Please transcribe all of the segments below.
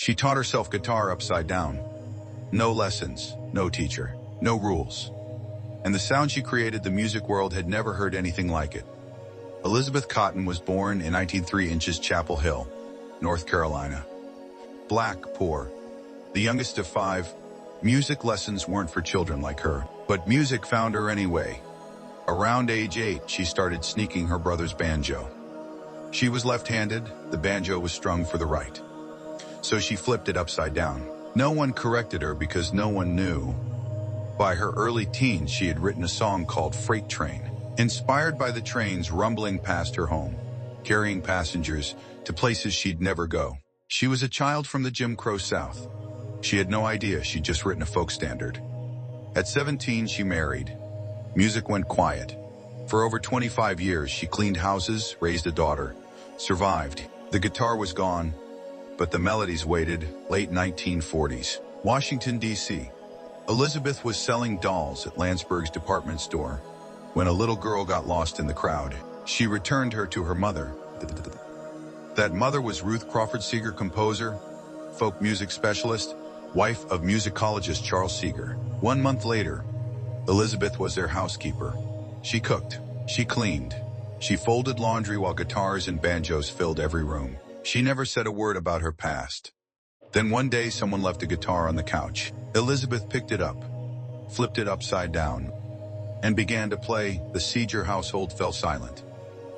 She taught herself guitar upside down. No lessons, no teacher, no rules. And the sound she created, the music world had never heard anything like it. Elizabeth Cotten was born in 1903 Chapel Hill, North Carolina. Black, poor, the youngest of 5, music lessons weren't for children like her, but music found her anyway. Around age 8, she started sneaking her brother's banjo. She was left-handed, the banjo was strung for the right. So she flipped it upside down. No one corrected her because no one knew. By her early teens, she had written a song called Freight Train, inspired by the trains rumbling past her home, carrying passengers to places she'd never go. She was a child from the Jim Crow South. She had no idea she'd just written a folk standard. At 17, she married. Music went quiet. For over 25 years, she cleaned houses, raised a daughter, survived. The guitar was gone, but the melodies waited. Late 1940s, Washington, D.C. Elizabeth was selling dolls at Landsberg's department store when a little girl got lost in the crowd. She returned her to her mother. That mother was Ruth Crawford Seeger, composer, folk music specialist, wife of musicologist Charles Seeger. 1 month later, Elizabeth was their housekeeper. She cooked, she cleaned, she folded laundry while guitars and banjos filled every room. She never said a word about her past. Then one day someone left a guitar on the couch. Elizabeth picked it up, flipped it upside down, and began to play. The Seeger household fell silent.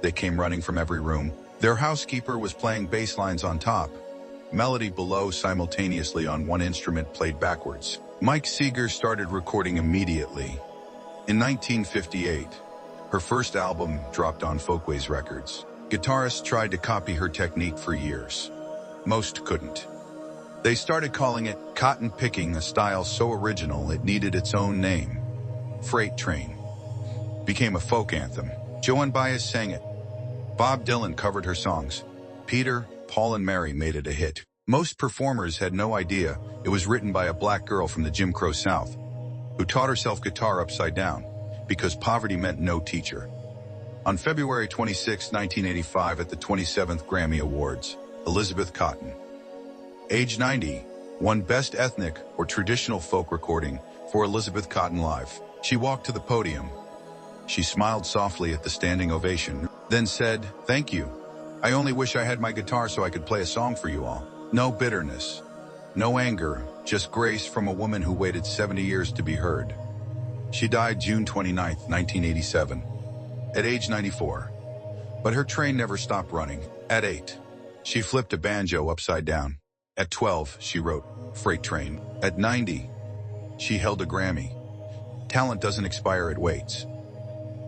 They came running from every room. Their housekeeper was playing bass lines on top, melody below simultaneously on one instrument played backwards. Mike Seeger started recording immediately. In 1958, her first album dropped on Folkways Records. Guitarists tried to copy her technique for years. Most couldn't. They started calling it cotton picking, a style so original it needed its own name. Freight Train became a folk anthem. Joan Baez sang it. Bob Dylan covered her songs. Peter, Paul, and Mary made it a hit. Most performers had no idea it was written by a black girl from the Jim Crow South who taught herself guitar upside down because poverty meant no teacher. On February 26, 1985, at the 27th Grammy Awards, Elizabeth Cotten, age 90, won Best Ethnic or Traditional Folk Recording for Elizabeth Cotten Live. She walked to the podium. She smiled softly at the standing ovation, then said, "Thank you. I only wish I had my guitar so I could play a song for you all." No bitterness, no anger, just grace from a woman who waited 70 years to be heard. She died June 29, 1987, at age 94. But her train never stopped running. At 8, she flipped a banjo upside down. At 12, she wrote Freight Train. At 90, she held a Grammy. Talent doesn't expire, it waits.